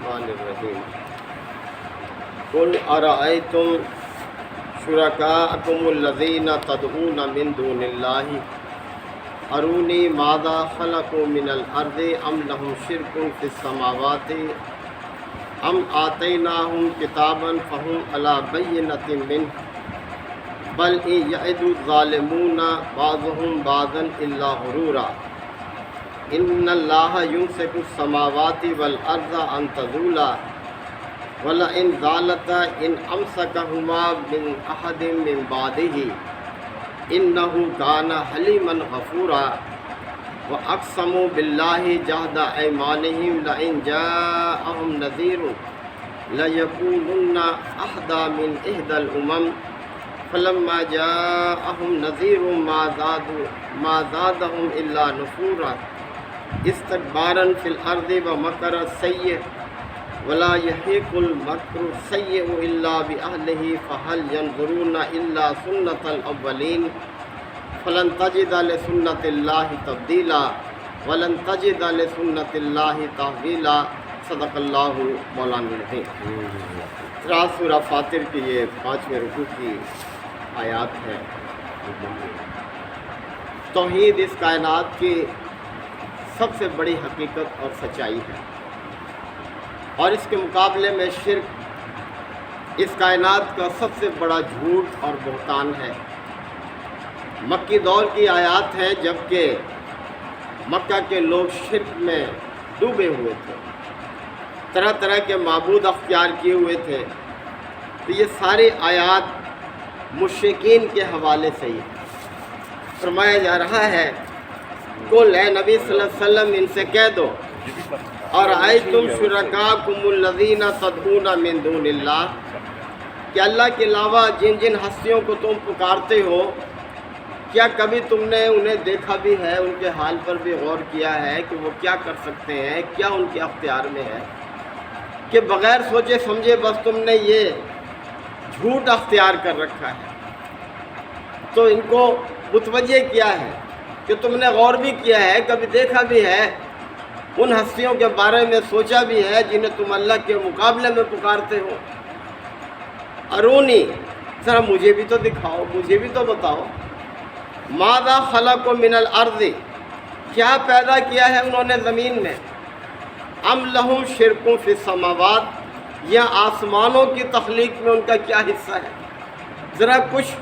الرحمن الرحیم قل ارأیتم شرکاءکم الذین تدعون من دون اللہ ارونی ماذا خلقوا من الارض ام لهم شرک فی السماوات ام آتیناہم کتابا فہم علی بینۃ منہ بل ان یعد الظالمون بعضهم بعضا الا غرورا ان اللہ یمسک السماوات والارض ان تزولا ولئن زالتا ان امسکہما من احد من بعدہ انہ کان حلیما غفورا واقسموا باللہ جہد ایمانہم لئن جاءہم نذیر لیکونن اہدی من احدی الامم فلما جاءہم نذیر ما زادہم الا نفورا استکبارا فی الارض ومکر السیئ ولا یحیق المکر السیئ الا باہلہ فہل ینظرون الا سنۃ الاولین فلن تجد لسنۃ اللہ تبدیلا ولن تجد لسنۃ اللہ تحویلا صدق اللہ مولانا العظیم۔ سورہ فاطر کی یہ 5ویں رکوع کی آیات ہے۔ توحید اس کائنات کی سب سے بڑی حقیقت اور سچائی ہے، اور اس کے مقابلے میں شرک اس کائنات کا سب سے بڑا جھوٹ اور بہتان ہے۔ مکی دور کی آیات ہیں جبکہ مکہ کے لوگ شرک میں ڈوبے ہوئے تھے، طرح طرح کے معبود اختیار کیے ہوئے تھے، تو یہ ساری آیات مشرکین کے حوالے سے ہی فرمایا جا رہا ہے۔ قل اے نبی صلی اللہ علیہ وسلم ان سے کہہ دو اور ارأیتم شرکاءکم الذین تدعون من دون اللہ، کہ اللہ کے علاوہ جن جن ہستیوں کو تم پکارتے ہو، کیا کبھی تم نے انہیں دیکھا بھی ہے، ان کے حال پر بھی غور کیا ہے کہ وہ کیا کر سکتے ہیں، کیا ان کے اختیار میں ہے، کہ بغیر سوچے سمجھے بس تم نے یہ جھوٹ اختیار کر رکھا ہے۔ تو ان کو متوجہ کیا ہے کہ تم نے غور بھی کیا ہے، کبھی دیکھا بھی ہے، ان ہستیوں کے بارے میں سوچا بھی ہے جنہیں تم اللہ کے مقابلے میں پکارتے ہو۔ ارونی، ذرا مجھے بھی تو دکھاؤ، مجھے بھی تو بتاؤ، ماذا خلقوا من الارض، کیا پیدا کیا ہے انہوں نے زمین میں، ام لہم شرک فی السماوات، یا آسمانوں کی تخلیق میں ان کا کیا حصہ ہے، ذرا کچھ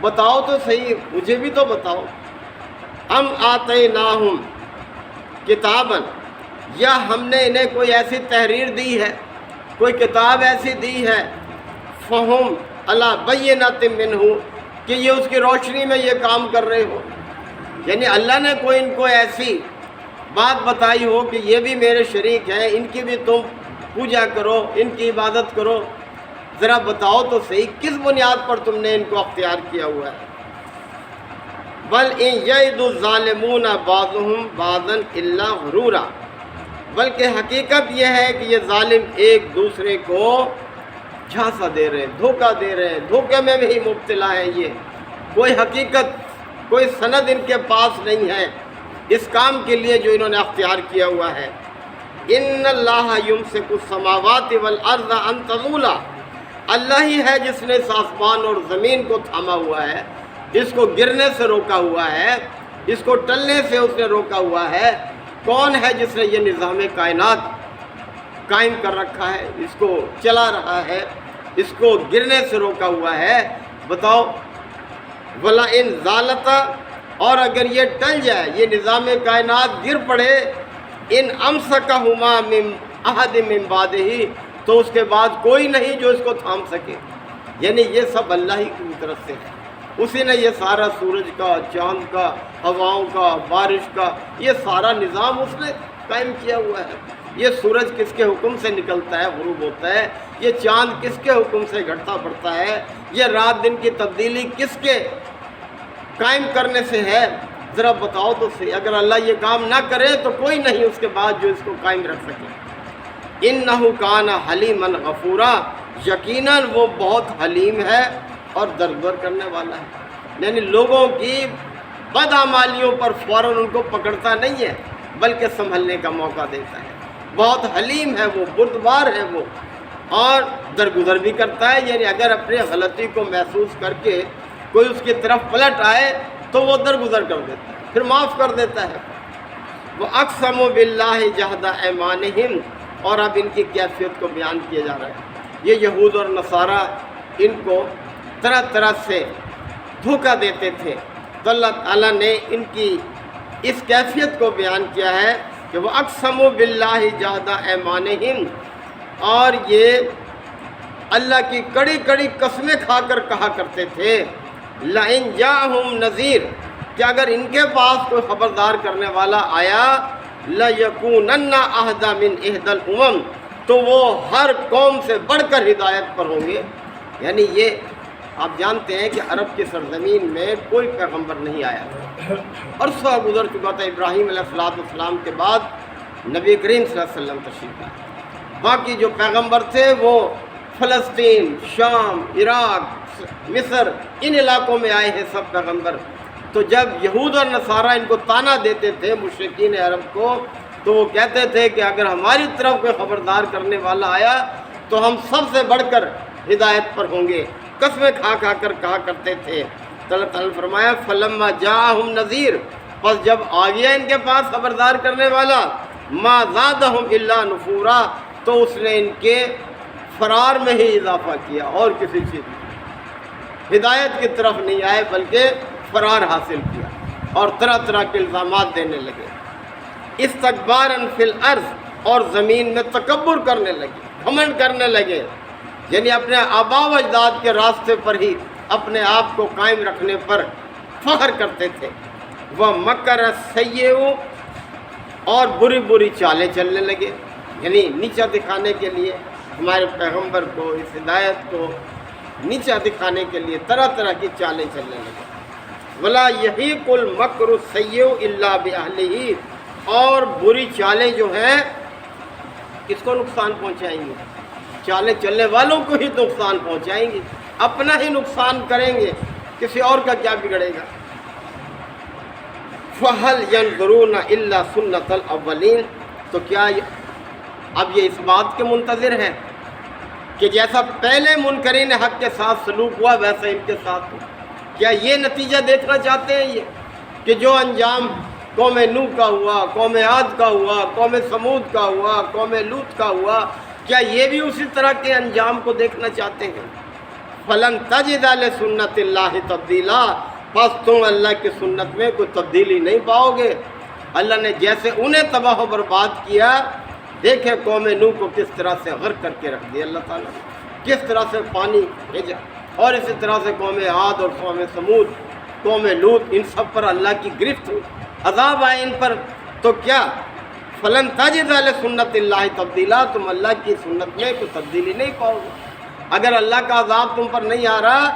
بتاؤ تو صحیح، مجھے بھی تو بتاؤ۔ ام آتیناہم کتابا، یا ہم نے انہیں کوئی ایسی تحریر دی ہے، کوئی کتاب ایسی دی ہے، فہم علی بینۃ منہ، کہ یہ اس کی روشنی میں یہ کام کر رہے ہو، یعنی اللہ نے کوئی ان کو ایسی بات بتائی ہو کہ یہ بھی میرے شریک ہیں، ان کی بھی تم پوجا کرو، ان کی عبادت کرو، ذرا بتاؤ تو صحیح کس بنیاد پر تم نے ان کو اختیار کیا ہوا ہے۔ بل ان یعد الظالمون بعضهم بعضا الا غرورا، بلکہ حقیقت یہ ہے کہ یہ ظالم ایک دوسرے کو جھانسا دے رہے ہیں، دھوکہ دے رہے ہیں، دھوکے میں بھی مبتلا ہے، یہ کوئی حقیقت، کوئی سند ان کے پاس نہیں ہے اس کام کے لیے جو انہوں نے اختیار کیا ہوا ہے۔ ان اللہ یمسک السماوات والارض ان تزولا، اللہ ہی ہے جس نے اس آسمان اور زمین کو تھاما ہوا ہے، اس کو گرنے سے روکا ہوا ہے، اس کو ٹلنے سے اس نے روکا ہوا ہے۔ کون ہے جس نے یہ نظام کائنات قائم کر رکھا ہے، اس کو چلا رہا ہے، اس کو گرنے سے روکا ہوا ہے، بتاؤ۔ وَلَئِن زَالَتَ، اور اگر یہ ٹل جائے، یہ نظام کائنات گر پڑے، ان امسکہما من احد من بعدہ، تو اس کے بعد کوئی نہیں جو اس کو تھام سکے، یعنی یہ سب اللہ ہی کی طرف سے ہے، اسی نے یہ سارا سورج کا، چاند کا، ہواؤں کا، بارش کا، یہ سارا نظام اس نے قائم کیا ہوا ہے۔ یہ سورج کس کے حکم سے نکلتا ہے، غروب ہوتا ہے، یہ چاند کس کے حکم سے گھٹتا بڑھتا ہے، یہ رات دن کی تبدیلی کس کے قائم کرنے سے ہے، ذرا بتاؤ تو صحیح۔ اگر اللہ یہ کام نہ کرے تو کوئی نہیں اس کے بعد جو اس کو قائم رکھ سکے۔ انہ کان حلیما غفورا، یقیناً وہ بہت حلیم ہے اور درگزر کرنے والا ہے، یعنی لوگوں کی بدعمالیوں پر فوراً ان کو پکڑتا نہیں ہے بلکہ سنبھلنے کا موقع دیتا ہے۔ بہت حلیم ہے وہ، بردبار ہے وہ، اور درگزر بھی کرتا ہے، یعنی اگر اپنی غلطی کو محسوس کر کے کوئی اس کی طرف پلٹ آئے تو وہ درگزر کر دیتا ہے، پھر معاف کر دیتا ہے۔ وہ اقسم باللہ جہد ایمانہم، اور اب ان کی کیفیت کو بیان کیا جا رہا ہے۔ یہ یہود اور نصارہ ان کو طرح طرح سے دھوکہ دیتے تھے، تو اللہ تعالیٰ نے ان کی اس کیفیت کو بیان کیا ہے کہ وہ اقسم باللہ جہد ایمانہم، اور یہ اللہ کی کڑی کڑی قسمیں کھا کر کہا کرتے تھے لئن جاءہم نذیر، کہ اگر ان کے پاس کوئی خبردار کرنے والا آیا لَيَكُونَنَّ أَهْدَىٰ مِنْ إِحْدَى الْأُمَمِ، تو وہ ہر قوم سے بڑھ کر ہدایت پر ہوں گے۔ یعنی یہ آپ جانتے ہیں کہ عرب کی سرزمین میں کوئی پیغمبر نہیں آیا، عرصہ گزر چکا تھا، ابراہیم علیہ السلام کے بعد نبی کریم صلی اللہ علیہ وسلم تشریف لائے۔ باقی جو پیغمبر تھے وہ فلسطین، شام، عراق، مصر، ان علاقوں میں آئے ہیں سب پیغمبر۔ تو جب یہود اور نصارہ ان کو طعنہ دیتے تھے مشرکین عرب کو، تو وہ کہتے تھے کہ اگر ہماری طرف کوئی خبردار کرنے والا آیا تو ہم سب سے بڑھ کر ہدایت پر ہوں گے، قسمیں کھا کھا کر کہا کرتے تھے۔ تو اللہ تعالیٰ نے فرمایا فلما جاءہم نذیر، پس جب آ گیا ان کے پاس خبردار کرنے والا، ما زادہم الا نفورا، تو اس نے ان کے فرار میں ہی اضافہ کیا، اور کسی چیز ہدایت کی طرف نہیں آئے بلکہ فرار حاصل کیا، اور طرح طرح کے الزامات دینے لگے۔ استکبارا فی الارض، اور زمین میں تکبر کرنے لگے، گھمنڈ کرنے لگے، یعنی اپنے آباء و اجداد کے راستے پر ہی اپنے آپ کو قائم رکھنے پر فخر کرتے تھے۔ وہ مکر السیئ، اور بری بری چالیں چلنے لگے، یعنی نیچا دکھانے کے لیے ہمارے پیغمبر کو، اس ہدایت کو نیچا دکھانے کے لیے طرح طرح کی چالیں چلنے لگے۔ ولا یحیق المکر السیئ الا باہلہ، اور بری چالیں جو ہیں کس کو نقصان پہنچائیں گی؟ چالیں چلنے والوں کو ہی نقصان پہنچائیں گی، اپنا ہی نقصان کریں گے، کسی اور کا کیا بگڑے گا۔ فَهَلْ يَنظُرُونَ إِلَّا سُنَّةَ الْأَوَّلِينَ، تو کیا اب یہ اس بات کے منتظر ہے کہ جیسا پہلے منکرین حق کے ساتھ سلوک ہوا ویسا ان کے ساتھ ہو؟ کیا یہ نتیجہ دیکھنا چاہتے ہیں یہ کہ جو انجام قوم نوح کا ہوا، قوم عاد کا ہوا، قوم سمود کا ہوا، قوم لوط کا ہوا، کیا یہ بھی اسی طرح کے انجام کو دیکھنا چاہتے ہیں؟ فَلَن تَجِدَ لِسُنَّةِ اللَّهِ تَبْدِيلًا، پس تم اللہ کی سنت میں کوئی تبدیلی نہیں پاؤ گے۔ اللہ نے جیسے انہیں تباہ و برباد کیا، دیکھیں قوم نوح کو کس طرح سے غرق کر کے رکھ دیا اللہ تعالیٰ نے، کس طرح سے پانی بھیجا، اور اسی طرح سے قوم عاد اور قوم سمود، قوم لوط، ان سب پر اللہ کی گرفت ہوئی، عذاب آئے ان پر۔ تو کیا فلن تجد لسنت اللہ تبدیلا، تم اللہ کی سنت میں کوئی تبدیلی نہیں پاؤ گے۔ اگر اللہ کا عذاب تم پر نہیں آ رہا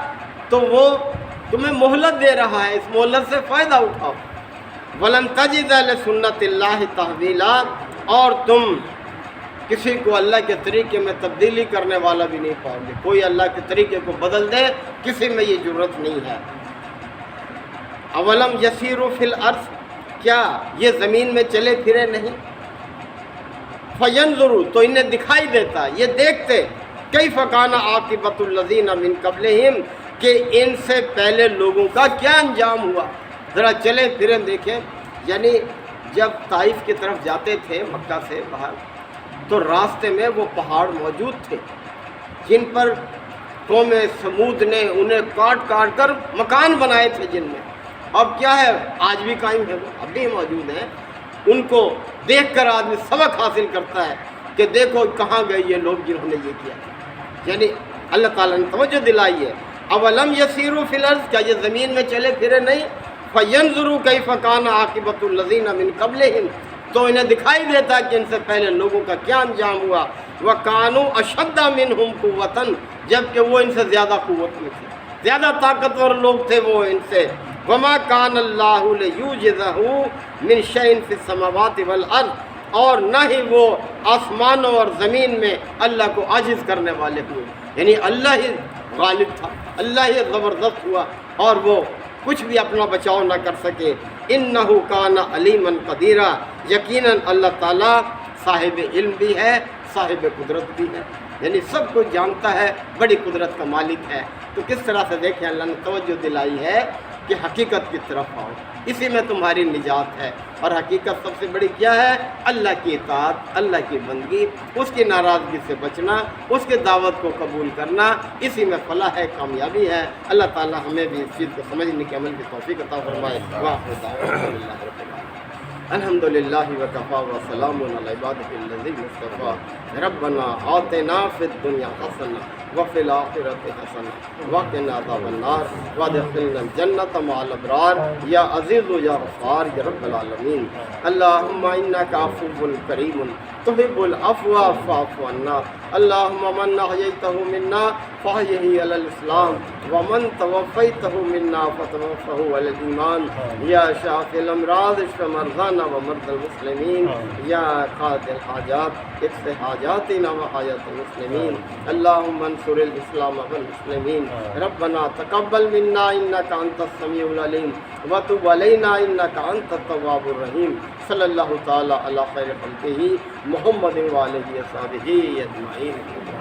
تو وہ تمہیں مہلت دے رہا ہے، اس مہلت سے فائدہ اٹھاؤ۔ ولن تجد لسنت اللہ تحویلا، اور تم کسی کو اللہ کے طریقے میں تبدیلی کرنے والا بھی نہیں پاؤ گے، کوئی اللہ کے طریقے کو بدل دے، کسی میں یہ جرت نہیں ہے۔ اولم یسیروا فی الارض، کیا یہ زمین میں چلے پھرے نہیں؟ فینظروا، تو انہیں دکھائی دیتا، یہ دیکھتے، کیف کان عاقبۃ الذین من قبلہم، کہ ان سے پہلے لوگوں کا کیا انجام ہوا۔ ذرا چلے پھریں دیکھیں، یعنی جب طائف کی طرف جاتے تھے مکہ سے باہر، تو راستے میں وہ پہاڑ موجود تھے جن پر قوم سمود نے انہیں کاٹ کاٹ کر مکان بنائے تھے، جن میں اب کیا ہے آج بھی قائم ہے، وہ اب بھی موجود ہیں۔ ان کو دیکھ کر آدمی سبق حاصل کرتا ہے کہ دیکھو کہاں گئے یہ لوگ جنہوں نے یہ کیا، یعنی اللہ تعالیٰ نے توجہ دلائی ہے۔ اولم یسیروا فی الارض، کیا یہ زمین میں چلے پھرے نہیں؟ فینظروا کیف کان عاقبۃ الذین من قبلہم، تو انہیں دکھائی دیتا کہ ان سے پہلے لوگوں کا کیا انجام ہوا۔ وَكَانُوا أَشَدَّ مِنْهُمْ قُوَّةً، جبکہ وہ ان سے زیادہ قوت میں تھے، زیادہ طاقتور لوگ تھے وہ ان سے۔ وَمَا كَانَ اللَّهُ لِيُعْجِزَهُ مِنْ شَيْءٍ فِي السَّمَاوَاتِ وَالْأَرْضِ، اور نہ ہی وہ آسمانوں اور زمین میں اللہ کو عاجز کرنے والے ہوئے، یعنی اللہ ہی غالب تھا، اللہ ہی زبردست ہوا، اور وہ کچھ بھی اپنا بچاؤ نہ کر سکے۔ انہ کان علیما قدیرا، یقیناً اللہ تعالیٰ صاحب علم بھی ہے، صاحب قدرت بھی ہے، یعنی سب کچھ جانتا ہے، بڑی قدرت کا مالک ہے۔ تو کس طرح سے دیکھیں اللہ نے توجہ دلائی ہے کہ حقیقت کی طرف آؤ، اسی میں تمہاری نجات ہے۔ اور حقیقت سب سے بڑی کیا ہے؟ اللہ کی اطاعت، اللہ کی بندگی، اس کی ناراضگی سے بچنا، اس کے دعوت کو قبول کرنا، اسی میں فلاح ہے، کامیابی ہے۔ اللہ تعالی ہمیں بھی اس چیز کو سمجھنے کے عمل کی توفیق عطا فرمائے۔ وآخر دعوانا الحمدللہ رب العالمین۔ الحمد للہ وکفا وسلام علی عبادہ الذین اصطفیٰ۔ ربنا آتنا فی الدنیا حسنہ وفی الآخرۃ حسنہ وقنا عذاب النار وادخلنا الجنۃ مع الابرار یا عزیز یا غفار یا رب العالمین۔ اللہم انک عفو کریم تحب العفو فاعف عنا۔ اللہم من احییتہ منا فاحیہ علی الاسلام ومن توفیتہ منا فتوفہ علی الایمان یا شافی الامراض اشف مرضانا ومرضى المسلمین یا قاضی الحاجات اقض حاجاتنا وحاجات المسلمین۔ اللہم انصر الاسلام والمسلمین۔ ربنا تقبل منا انک انت السمیع العلیم وتب علینا انک انت التواب الرحیم۔ صلی اللہ تعالی علی خیر خلقہ محمد وآلہ وصحبہ اجمعین۔